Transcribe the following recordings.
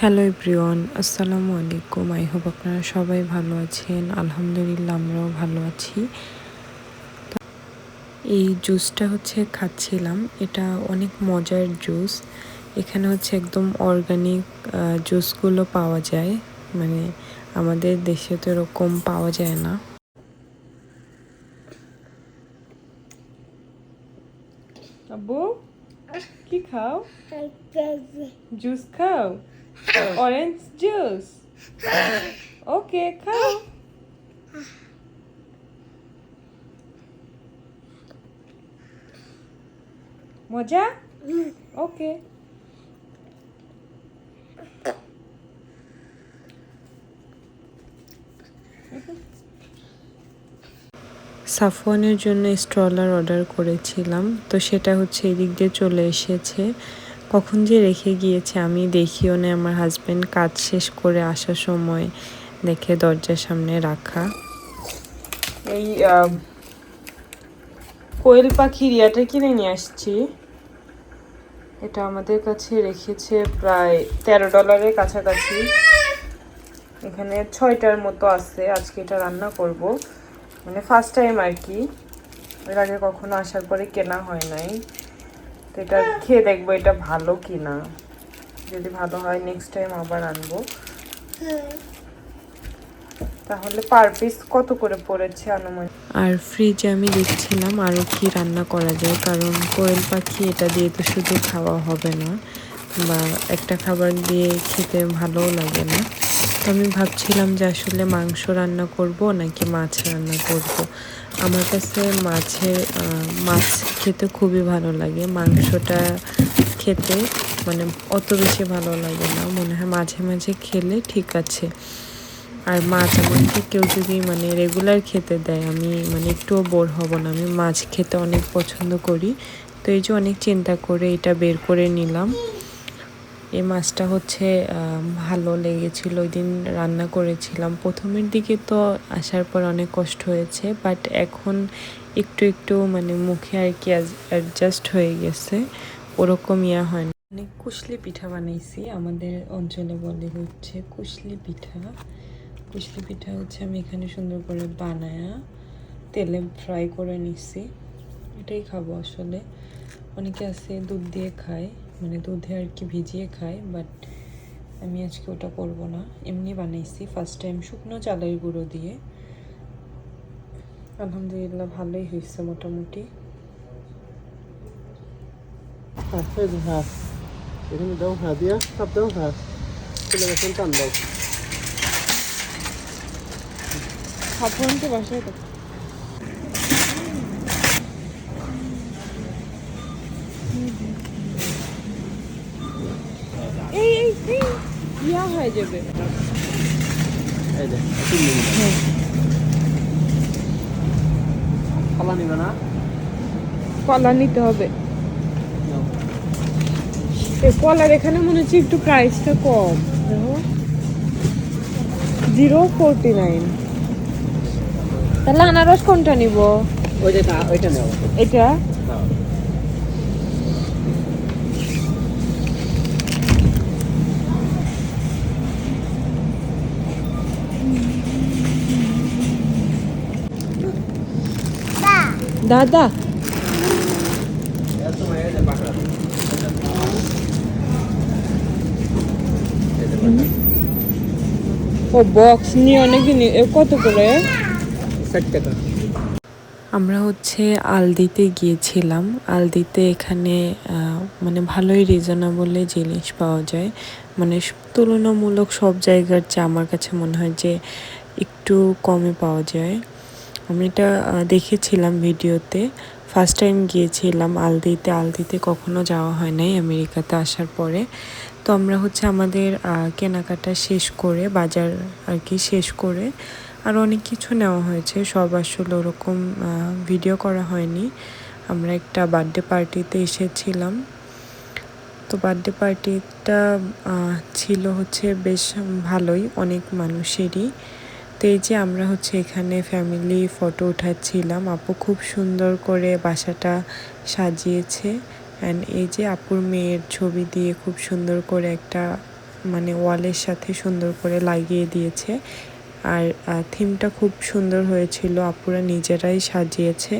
Hello everyone, আসসালামু আলাইকুম। I hope আপনারা সবাই ভালো আছেন। আলহামদুলিল্লাহ আমরাও ভালো আছি। এই জুসটা খাচ্ছিলাম, এটা অনেক মজার জুস। এখানে একদম অর্গানিক জুসগুলো পাওয়া যায়, মানে আমাদের দেশে তো এরকম পাওয়া যায় না। আব্বু কি খাও? জুস খাও? Orange juice? ওকে, খাও। মজা? ওকে। সাফওয়ানের জন্য স্ট্রলার অর্ডার করেছিলাম, তো সেটা এদিক দিয়ে চলে এসেছে। কখন যে রেখে গিয়েছে আমি দেখিও না। আমার হাজব্যান্ড কাজ শেষ করে আসার সময় দেখে দরজার সামনে রাখা। এই কোয়েল পাখির ইয়াটা কিনে নিয়ে আসছি। এটা আমাদের কাছে রেখেছে প্রায় $13 কাছাকাছি। এখানে 6টার মতো আছে। আজকে এটা রান্না করব, মানে ফার্স্ট টাইম আর কি। এর আগে কখনো আসার পরে কেনা হয় নাই, তো এটা খেয়ে দেখবো এটা ভালো কিনা। যদি ভালো হয় নেক্সট টাইম আবার আনবো। তাহলে পার পিস কত করে পড়েছে আনুমানিক? আর ফ্রিজে আমি দেখছিলাম আরও কি রান্না করা যায়, কারণ কোয়েল পাখি এটা দিয়ে তো শুধু খাওয়া হবে না, বা একটা খাবার দিয়ে খেতে ভালোও লাগে না। তো আমি ভাবছিলাম যে আসলে মাংস রান্না করব নাকি মাছ রান্না করব। আমার কাছে মাছ খেতে খুবই ভালো লাগে, মাংসটা খেতে মানে অত বেশি ভালো লাগে না। মনে হয় মাঝে মাঝে খেলে ঠিক আছে। আর মাছ আমাকে কেউ যদি রেগুলার খেতে দেয়, আমি একটুও বোর হব না। আমি মাছ খেতে অনেক পছন্দ করি। তো এই যে অনেক চিন্তা করে এটা বের করে নিলাম। এই মাছটা ভালো লেগেছিল, ওই দিন রান্না করেছিলাম। প্রথমের দিকে তো আসার পর অনেক কষ্ট হয়েছে, বাট এখন একটু একটু মুখে আর কি অ্যাডজাস্ট হয়ে গেছে, ওরকম হয় না। অনেক কুশলি পিঠা বানাইছি, আমাদের অঞ্চলে বলে কুশলি পিঠা। কুশলি পিঠা আমি এখানে সুন্দর করে বানায়া তেলে ফ্রাই করে নিচ্ছি। এটাই খাবো আসলে। অনেকে আছে দুধ দিয়ে খায়, দুধে আর কি ভিজিয়ে খায়, বাট আমি আজকে ওটা করব না। এমনি বানাইছি ফার্স্ট টাইম শুকনো চালের গুঁড়ো দিয়ে। আলহামদুলিল্লাহ ভালোই হয়েছে মোটামুটি। এখানে দাও, দিয়া সব দাও, চলে গেছেন টান দাও। খাবো বাসায় তো। ইয়া হয়ে যাবে। কলা নিবে না? কলা নিতে হবে। কলার এখানে মনে হচ্ছে একটু প্রাইসটা কম, দেখো 0.49। তাহলে আনারস কোনটা নিব? ওইটা নেও। এটা দাদা ও বক্স নিয়ে অনেকদিন। কত করে? 60 টাকা। আমরা আলদিতে গিয়েছিলাম। আলদিতে এখানে ভালোই রিজনেবলে জিনিস পাওয়া যায়, তুলনামূলক সব জায়গার চেয়ে আমার কাছে মনে হয় যে একটু কমে পাওয়া যায়। আমি এটা দেখেছিলাম ভিডিওতে। ফার্স্ট টাইম গিয়েছিলাম আলদিতে। আলদিতে কখনো যাওয়া হয় নাই আমেরিকাতে আসার পরে। তো আমরা আমাদের কেনাকাটা শেষ করে, বাজার আর কি শেষ করে, আর অনেক কিছু নেওয়া হয়েছে। সব আসলে ওরকম ভিডিও করা হয়নি। আমরা একটা বার্থডে পার্টিতে এসেছিলাম। তো বার্থডে পার্টিটা ছিল বেশ ভালোই, অনেক মানুষেরই। তো এই যে আমরা এখানে ফ্যামিলি ফটো উঠাচ্ছিলাম। আপু খুব সুন্দর করে বাসাটা সাজিয়েছে। অ্যান্ড এই যে আপুর মেয়ের ছবি দিয়ে খুব সুন্দর করে একটা মানে ওয়ালের সাথে সুন্দর করে লাগিয়ে দিয়েছে। আর থিমটা খুব সুন্দর হয়েছিল, আপুরা নিজেরাই সাজিয়েছে।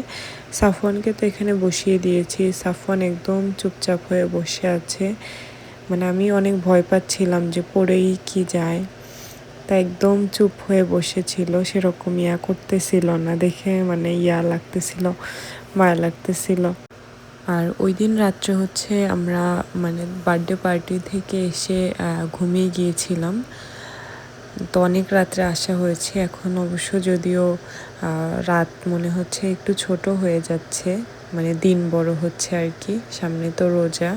সাফওয়ানকে তো এখানে বসিয়ে দিয়েছি, সাফওয়ান একদম চুপচাপ হয়ে বসে আছে। মানে আমি অনেক ভয় পাচ্ছিলাম যে পড়েই কি যায়, তা একদম চুপ হয়ে বসেছিল, সেরকম করতেছিল না দেখে, মানে লাগতেছিল, মায়া লাগতেছিল। আর ওই দিন রাত্রে হচ্ছে আমরা মানে বার্থডে পার্টি থেকে এসে ঘুমিয়ে গিয়েছিলাম। তো অনেক রাত্রে আসা হয়েছে, এখন অবশ্য যদিও রাত মনে হচ্ছে একটু ছোট হয়ে যাচ্ছে, মানে দিন বড় হচ্ছে আর কি, সামনে তো রোজা।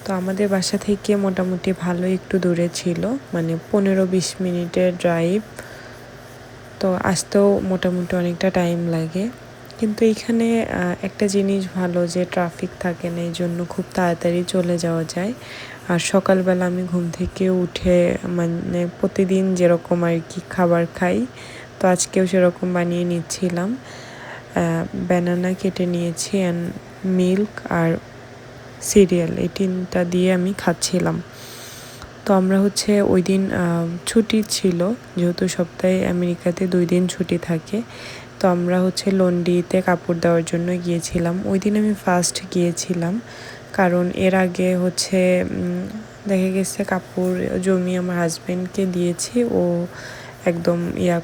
তো আমাদের বাসা থেকে মোটামুটি ভালো একটু দূরে ছিল, মানে 15-20 মিনিটের ড্রাইভ। তো আসতেও মোটামুটি অনেকটা টাইম লাগে, কিন্তু এখানে একটা জিনিস ভালো যে ট্রাফিক থাকে না, এই জন্য খুব তাড়াতাড়ি চলে যাওয়া যায়। আর সকালবেলা আমি ঘুম থেকে উঠে মানে প্রতিদিন যেরকম আর কি খাবার খাই, তো আজকেও সেরকম বানিয়ে নিচ্ছিলাম। ব্যানানা কেটে নিয়েছি অ্যান্ড মিল্ক আর সিরিয়াল, এই তিনটা দিয়ে আমি খাচ্ছিলাম। তো আমরা হচ্ছে ওই দিন ছুটি ছিল, যেহেতু সপ্তাহে আমেরিকাতে 2 দিন ছুটি থাকে। তো আমরা হচ্ছে লন্ড্রিতে কাপড় দেওয়ার জন্য গিয়েছিলাম। ওই দিন আমি ফার্স্ট গিয়েছিলাম, কারণ এর আগে হচ্ছে দেখা গেছে কাপড় জমিয়ে আমার হাজব্যান্ডকে দিয়েছি, ও একদম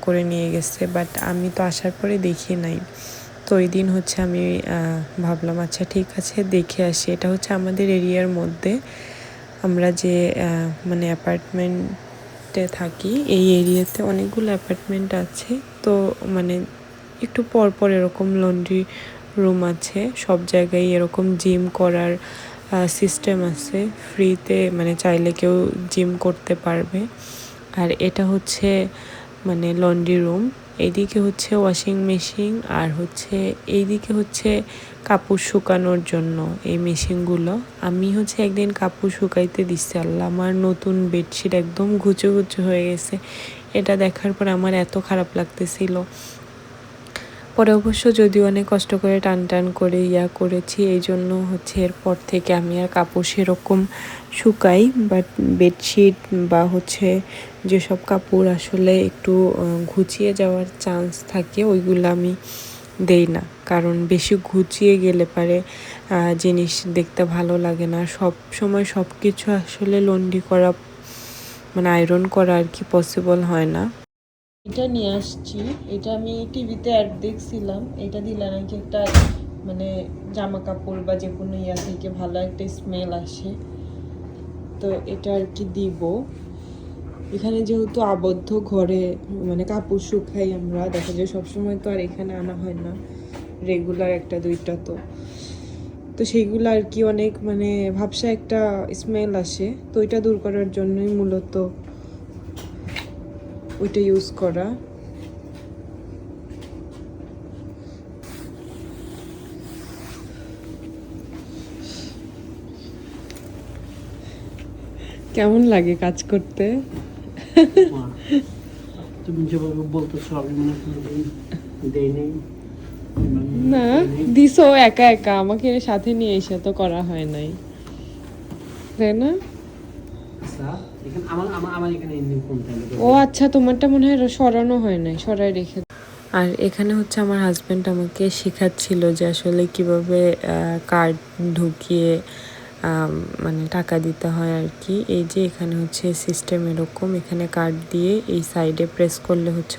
করে নিয়ে গেছে, বাট আমি তো আসার পরে দেখি নাই। তো ওই দিন হচ্ছে আমি ভাবলাম আচ্ছা ঠিক আছে দেখে আসি। এটা হচ্ছে আমাদের এরিয়ার মধ্যে, আমরা যে মানে অ্যাপার্টমেন্টে থাকি, এই এরিয়াতে অনেকগুলো অ্যাপার্টমেন্ট আছে। তো মানে একটু পর পর এরকম লন্ড্রি রুম আছে, সব জায়গায় এরকম জিম করার সিস্টেম আছে ফ্রিতে, মানে চাইলে কেউ জিম করতে পারবে। আর এটা হচ্ছে মানে লন্ড্রি রুম, এইদিকে হচ্ছে ওয়াশিং মেশিন, আর হচ্ছে এইদিকে হচ্ছে কাপড় শুকানোর জন্য এই মেশিনগুলো। আমি হচ্ছে একদিন কাপড় শুকাইতে দিচ্ছি, আল্লাহ আমার নতুন বেডশিট একদম ঘুচো ঘুচো হয়ে গেছে। এটা দেখার পর আমার এত খারাপ লাগতেছিল। পরে অবশ্য যদিও অনেক কষ্ট করে টান টান করে করেছি, এই জন্য হচ্ছে এরপর থেকে আমি আর কাপড় সেরকম শুকাই, বাট বেডশিট বা হচ্ছে যেসব কাপড় আসলে একটু ঘুচিয়ে যাওয়ার চান্স থাকে ওইগুলো আমি দেই না, কারণ বেশি ঘুচিয়ে গেলে পারে জিনিস দেখতে ভালো লাগে না। সব সময় সব কিছু আসলে লন্ড্রি করা মানে আয়রন করা আর কি পসিবল হয় না। এটা নিয়ে আসছি, এটা আমি টিভিতে অ্যাড দেখছিলাম, এটা দিলে নাকি একটা মানে জামা কাপড় বা যে কোনো থেকে ভালো একটা স্মেল আসে, তো এটা আর কি দিব। এখানে যেহেতু আবদ্ধ ঘরে মানে কাপড় শুকাই আমরা, দেখা যায় সবসময় তো আর এখানে আনা হয় না রেগুলার 1-2টা, তো সেইগুলো আর কি অনেক মানে ভাবসা একটা স্মেল আসে, তো ওইটা দূর করার জন্যই মূলত ওইটা ইউজ করা। কেমন লাগে কাজ করতে? তুমি যেভাবে বলতেছো আমি মনে করি দেই নেই না, দিছো একা একা, আমাকে সাথে নিয়ে এসে তো করা হয় নাই, তাই না? ও আচ্ছা, তোমারটা মনে হয় সরানো হয় নাই, সরাই রেখে। আর এখানে হচ্ছে আমার হাজব্যান্ড আমাকে শেখাচ্ছিল যে আসলে কিভাবে কার্ড ঢুকিয়ে মানে টাকা দিতে হয় আর কি। এই যে এখানে হচ্ছে সিস্টেম এরকম, এখানে কার্ড দিয়ে এই সাইডে প্রেস করলে হচ্ছে